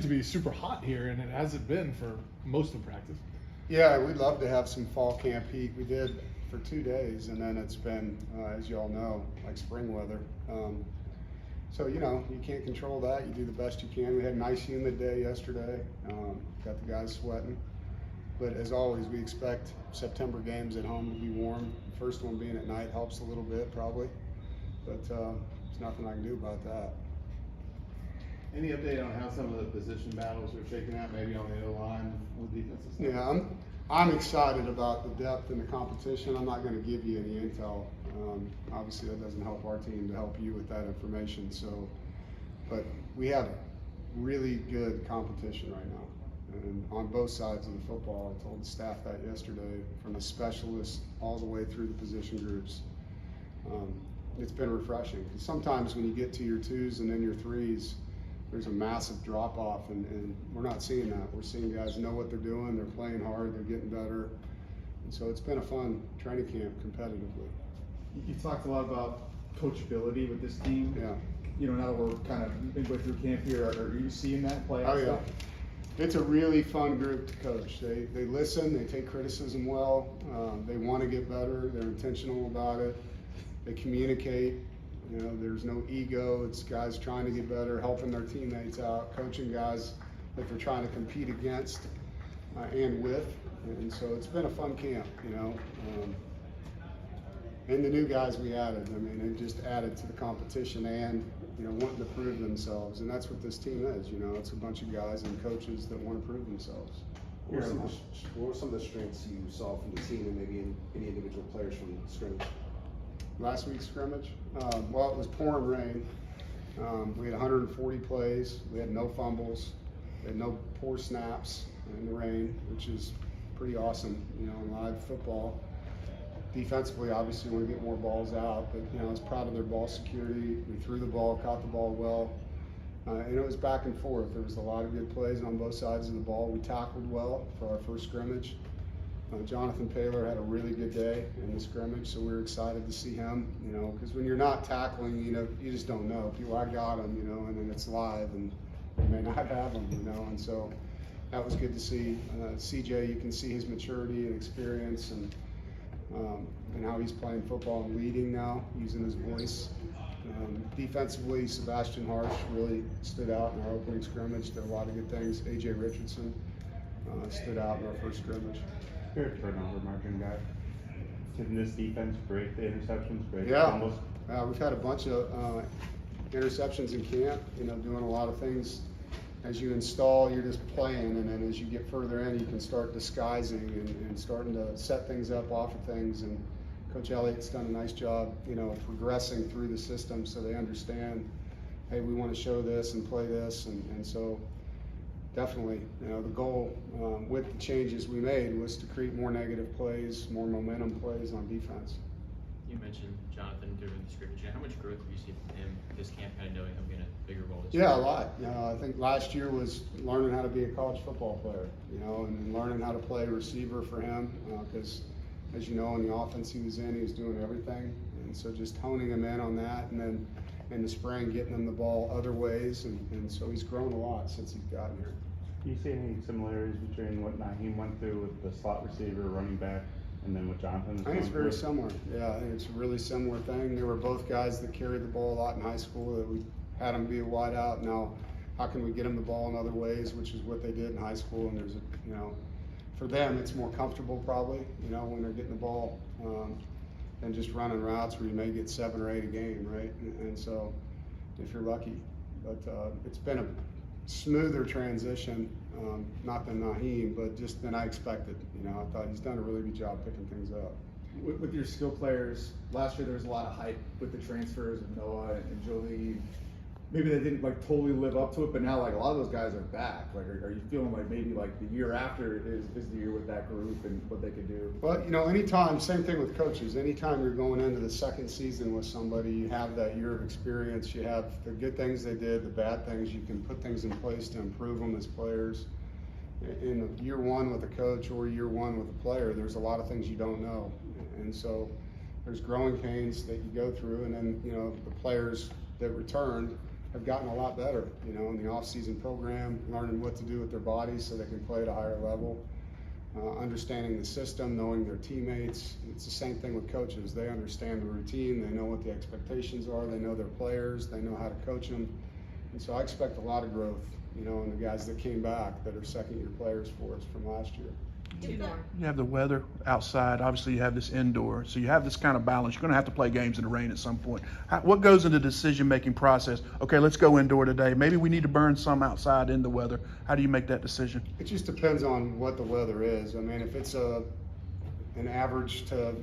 to be super hot here, and it hasn't been for most of practice. Yeah, we'd love to have some fall camp heat. We did for 2 days, and then it's been, as you all know, like spring weather. So, you know, you can't control that. You do the best you can. We had a nice humid day yesterday. Got the guys sweating. But as always, we expect September games at home to be warm. The first one being at night helps a little bit, probably. But there's nothing I can do about that. Any update on how some of the position battles are shaking out, maybe on the O-line with defensive stuff? Yeah, I'm excited about the depth and the competition. I'm not going to give you any intel. Obviously, that doesn't help our team to help you with that information. So, but we have really good competition right now, and on both sides of the football. I told the staff that yesterday, from the specialists all the way through the position groups. It's been refreshing because sometimes when you get to your 2s and then your 3s, there's a massive drop off, and we're not seeing that. We're seeing guys know what they're doing, they're playing hard, they're getting better. And so it's been a fun training camp competitively. You talked a lot about coachability with this team. Yeah. You know, now that we're kind of midway through camp here, are you seeing that play out? Oh yeah. It's a really fun group to coach. They listen, they take criticism well, they want to get better, they're intentional about it, they communicate. You know, there's no ego. It's guys trying to get better, helping their teammates out, coaching guys that they're trying to compete against and with. And so it's been a fun camp, you know. And the new guys we added, I mean, it just added to the competition and, you know, wanting to prove themselves. And that's what this team is, you know. It's a bunch of guys and coaches that want to prove themselves. What were some of the strengths you saw from the team and maybe in any individual players from scrimmage? Last week's scrimmage, well, it was pouring rain. We had 140 plays. We had no fumbles. We had no poor snaps in the rain, which is pretty awesome, you know, in live football. Defensively, obviously, we want to get more balls out, but, you know, I was proud of their ball security. We threw the ball, caught the ball well, and it was back and forth. There was a lot of good plays on both sides of the ball. We tackled well for our first scrimmage. Jonathan Paylor had a really good day in the scrimmage, so we were excited to see him, you know, because when you're not tackling, you know, you just don't know. People, I got him, you know, and then it's live, and you may not have him, you know, and so that was good to see. CJ, you can see his maturity and experience and how he's playing football and leading now, using his voice. Defensively, Sebastian Harsh really stood out in our opening scrimmage, did a lot of good things. A.J. Richardson stood out in our first scrimmage. You're a turnover margin guy. Can this defense break the interceptions, break Yeah. fumbles? We've had a bunch of interceptions in camp, you know, doing a lot of things. As you install, you're just playing, and then as you get further in, you can start disguising and starting to set things up off of things. And Coach Elliott's done a nice job, you know, progressing through the system so they understand, hey, we want to show this and play this. And so definitely, you know, the goal with the changes we made was to create more negative plays, more momentum plays on defense. You mentioned Jonathan during the scrimmage. How much growth have you seen from him this camp, kind of knowing he'll be in a bigger role this year? Yeah, a lot. I think last year was learning how to be a college football player, you know, and learning how to play receiver for him because, as you know, in the offense he was in, he was doing everything. And so just honing him in on that, and then in the spring getting him the ball other ways. And so he's grown a lot since he's gotten here. Do you see any similarities between what Naheem went through with the slot receiver, running back, and then what Jonathan? I think it's very similar. Yeah, I think it's a really similar thing. They were both guys that carried the ball a lot in high school, that we had them be a wide out. Now, how can we get them the ball in other ways, which is what they did in high school. And there's a, you know, for them, it's more comfortable probably, you know, when they're getting the ball than just running routes where you may get 7 or 8 a game, right? And so, if you're lucky. But it's been a smoother transition, not than Naheem, but just than I expected. You know, I thought he's done a really good job picking things up. With your skill players, last year there was a lot of hype with the transfers of Noah and Jolie. Maybe they didn't like totally live up to it, but now like a lot of those guys are back. Like, are you feeling like maybe like the year after is the year with that group and what they could do? Well, you know, anytime, same thing with coaches, anytime you're going into the second season with somebody, you have that year of experience, you have the good things they did, the bad things, you can put things in place to improve them as players. In year one with a coach or year one with a player, there's a lot of things you don't know. And so there's growing pains that you go through, and then, you know, the players that returned have gotten a lot better, you know, in the off-season program, learning what to do with their bodies so they can play at a higher level. Understanding the system, knowing their teammates. It's the same thing with coaches. They understand the routine, they know what the expectations are, they know their players, they know how to coach them. And so I expect a lot of growth, you know, in the guys that came back that are second-year players for us from last year. You have the weather outside, obviously you have this indoor, so you have this kind of balance. You're gonna have to play games in the rain at some point. What goes into the decision-making process? Okay, let's go indoor today. Maybe we need to burn some outside in the weather. How do you make that decision? It just depends on what the weather is. I mean, if it's an average to,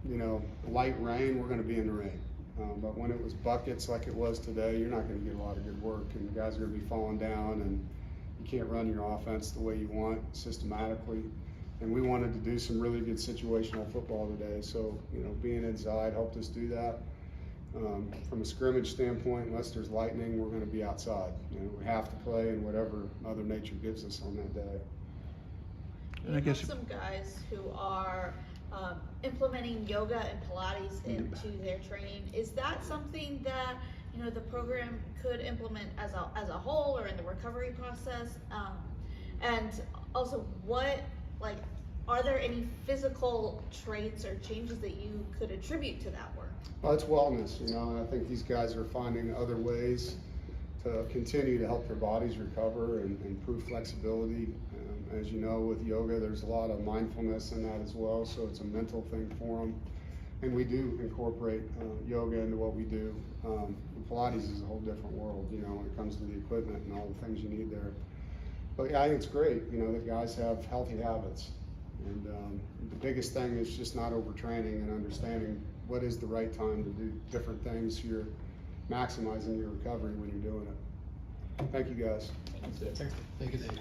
you know, light rain, we're gonna be in the rain. But when it was buckets like it was today, you're not gonna get a lot of good work, and the guys are gonna be falling down, and you can't run your offense the way you want systematically. And we wanted to do some really good situational football today, so, you know, being inside helped us do that. From a scrimmage standpoint, unless there's lightning, we're gonna be outside. You know, we have to play in whatever Mother Nature gives us on that day. And I You guess have some guys who are implementing yoga and Pilates into their training. Is that something that, you know, the program could implement as a whole or in the recovery process? And also, are there any physical traits or changes that you could attribute to that work? Well, it's wellness, you know, and I think these guys are finding other ways to continue to help their bodies recover and improve flexibility. As you know, with yoga, there's a lot of mindfulness in that as well, so it's a mental thing for them. And we do incorporate yoga into what we do. Pilates is a whole different world, you know, when it comes to the equipment and all the things you need there. But yeah, I think it's great, you know, that guys have healthy habits. And the biggest thing is just not overtraining and understanding what is the right time to do different things so you're maximizing your recovery when you're doing it. Thank you, guys. Thank you, Dave.